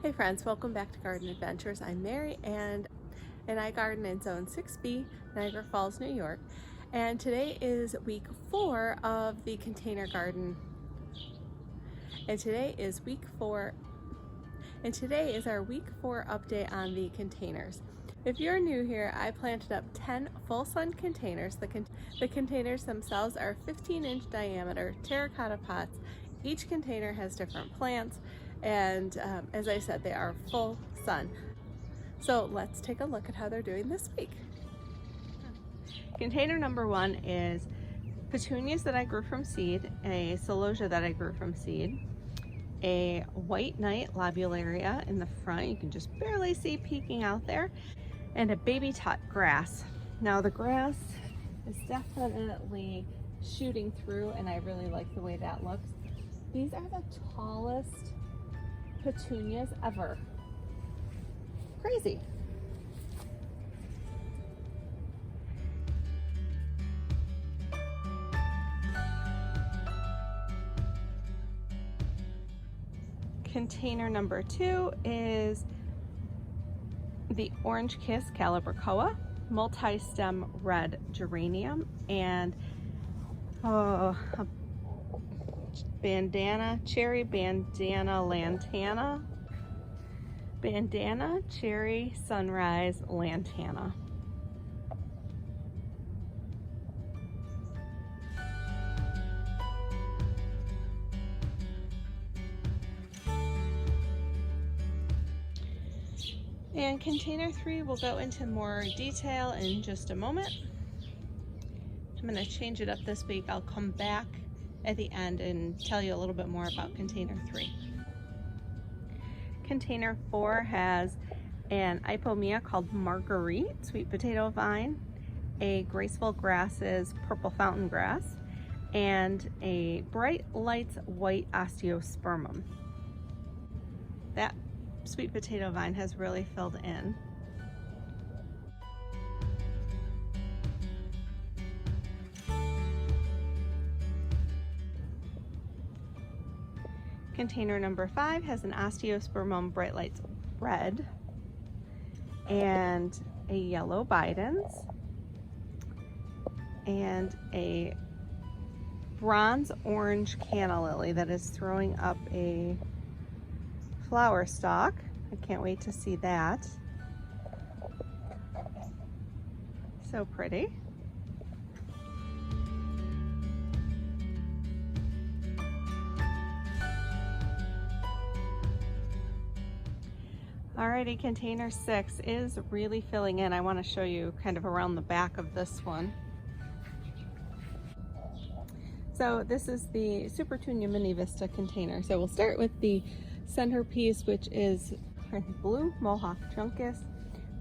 Hey friends, welcome back to Garden Adventures. I'm Mary and I garden in Zone 6B, Niagara Falls, New York. And today is week 4 of the container garden. And today is our week 4 update on the containers. If you're new here, I planted up 10 full sun containers. The containers themselves are 15-inch diameter terracotta pots. Each container has different plants, and as I said, they are full sun. So let's take a look at how they're doing this week. Container number 1 is petunias that I grew from seed, a celosia that I grew from seed, a white knight lobularia in the front, you can just barely see peeking out there, and a baby tot grass. Now the grass is definitely shooting through and I really like the way that looks. These are the tallest petunias ever. Crazy. Container number 2 is the Orange Kiss Calibrachoa, multi-stem red geranium, and a cherry bandana lantana, bandana cherry sunrise lantana. And container 3 will go into more detail in just a moment. I'm going to change it up this week. I'll come back at the end and tell you a little bit more about container 3. Container 4 has an Ipomea called Marguerite sweet potato vine, a Graceful Grasses purple fountain grass, and a Bright Lights white osteospermum. That sweet potato vine has really filled in. Container number 5 has an osteospermum Bright Lights red and a yellow bidens and a bronze orange canna lily that is throwing up a flower stalk. I can't wait to see that. So pretty. Alrighty, container 6 is really filling in. I want to show you kind of around the back of this one. So this is the Superbeena Mini Vista container. So we'll start with the centerpiece, which is blue Mohawk Juncus.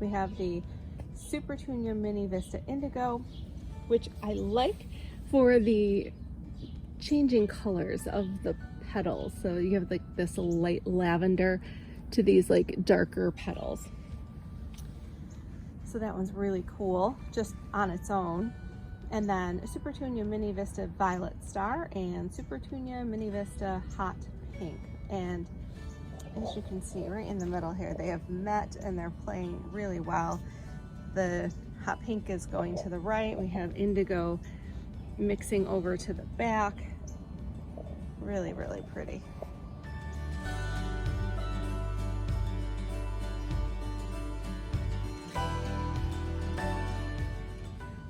We have the Superbeena Mini Vista Indigo, which I like for the changing colors of the petals. So you have like this light lavender to these like darker petals. So that one's really cool just on its own. And then Superbeena Mini Vista Violet Star and Superbeena Mini Vista Hot Pink. And as you can see right in the middle here, they have met and they're playing really well. The hot pink is going to the right. We have indigo mixing over to the back. Really, really pretty.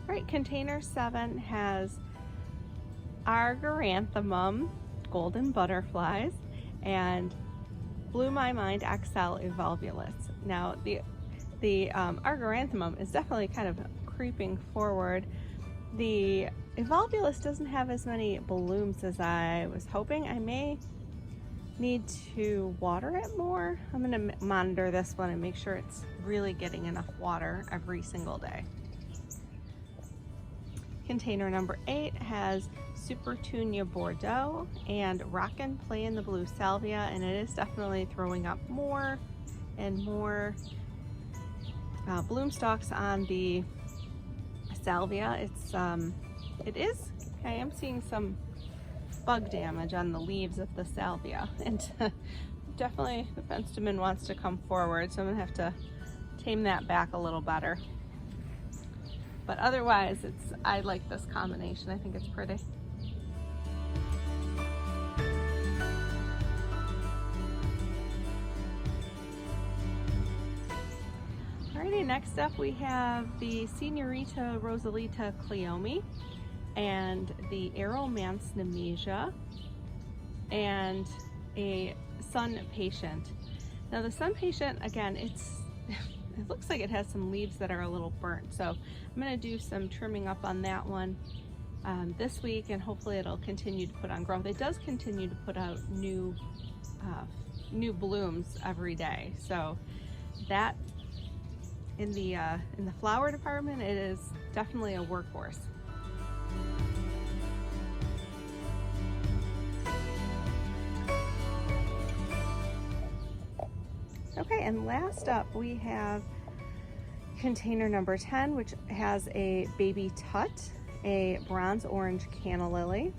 Right, container 7 has Argyranthemum golden butterflies and Blew My Mind XL evolvulus. Now the Argyranthemum is definitely kind of creeping forward. The evolvulus doesn't have as many blooms as I was hoping. I may need to water it more. I'm going to monitor this one and make sure it's really getting enough water every single day. Container number 8 has Superbeena Bordeaux and Rockin' Play in the Blue Salvia, and it is definitely throwing up more and more bloom stalks on the salvia. I am seeing some bug damage on the leaves of the salvia, and definitely the Fensterman wants to come forward, so I'm gonna have to tame that back a little better. But otherwise, I like this combination. I think it's pretty. Alrighty, next up we have the Senorita Rosalita Cleome and the Aromance Nemesia and a Sun Patient. Now the Sun Patient, again, it looks like it has some leaves that are a little burnt, so I'm going to do some trimming up on that one this week, and hopefully it'll continue to put on growth. It does continue to put out new blooms every day, so that in the flower department, it is definitely a workhorse. Okay, and last up we have container number 10, which has a baby tut, a bronze orange canna lily,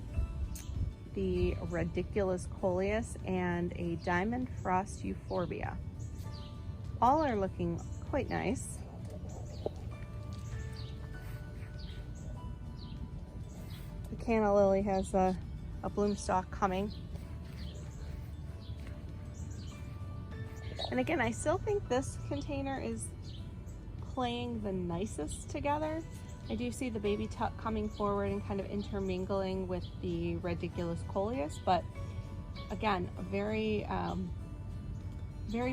the ridiculous coleus, and a diamond frost euphorbia. All are looking quite nice. The canna lily has a bloom stalk coming. And again, I still think this container is playing the nicest together. I do see the baby tut coming forward and kind of intermingling with the ridiculous coleus, but again, a very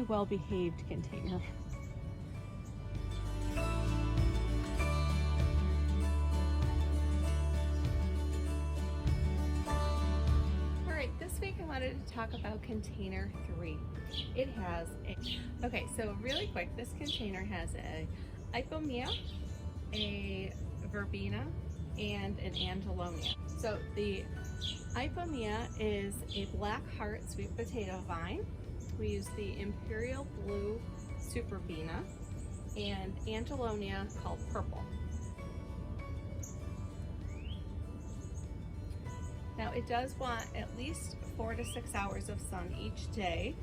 well behaved container. I wanted to talk about container 3. It has okay, so really quick, this container has a Ipomea, a Verbena, and an Angelonia. So the Ipomea is a black heart sweet potato vine. We use the Imperial blue Superbeena, and Angelonia called Purple. Now it does want at least 4 to 6 hours of sun each day,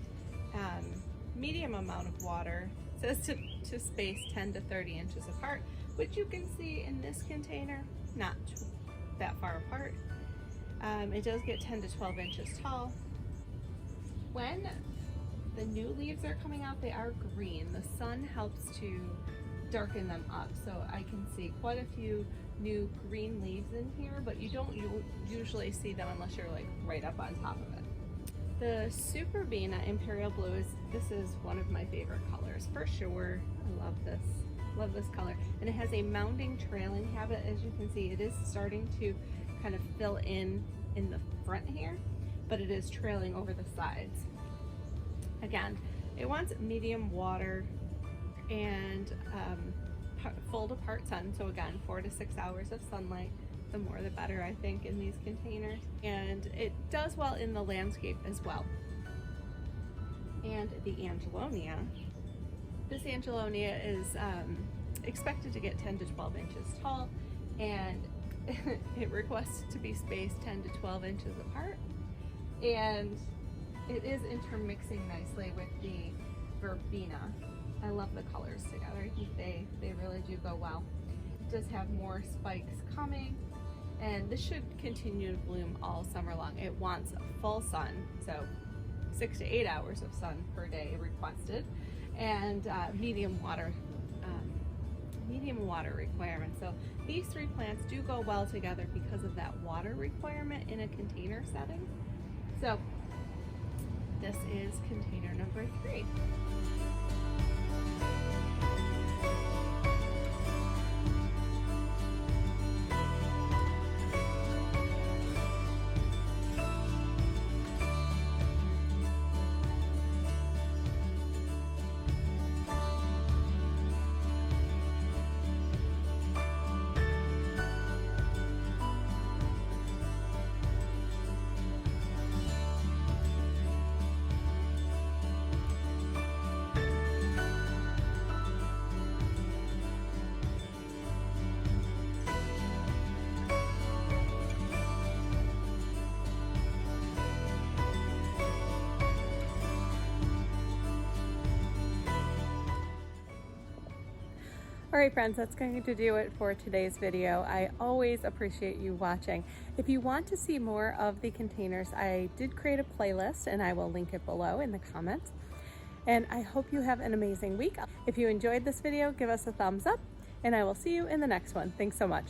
medium amount of water. It says to space 10 to 30 inches apart, which you can see in this container, not that far apart. It does get 10 to 12 inches tall. When the new leaves are coming out, they are green. The sun helps to darken them up, so I can see quite a few new green leaves in here, but you don't usually see them unless you're like right up on top of it. The Superbeena Imperial Blue this is one of my favorite colors for sure. I love this color, and it has a mounding trailing habit. As you can see, it is starting to kind of fill in the front here, but it is trailing over the sides. Again, it wants medium water and full to part sun, so again 4 to 6 hours of sunlight, the more the better, I think, in these containers. And it does well in the landscape as well. And the Angelonia, this Angelonia is expected to get 10 to 12 inches tall, and it requests to be spaced 10 to 12 inches apart, and it is intermixing nicely with the Verbena. I love the colors together. I think they really do go well. It does have more spikes coming, and this should continue to bloom all summer long. It wants full sun, so 6 to 8 hours of sun per day requested, and medium water requirement. So these 3 plants do go well together because of that water requirement in a container setting. So this is container number 3. All right, friends, that's going to do it for today's video. I always appreciate you watching. If you want to see more of the containers, I did create a playlist and I will link it below in the comments. And I hope you have an amazing week. If you enjoyed this video, give us a thumbs up and I will see you in the next one. Thanks so much.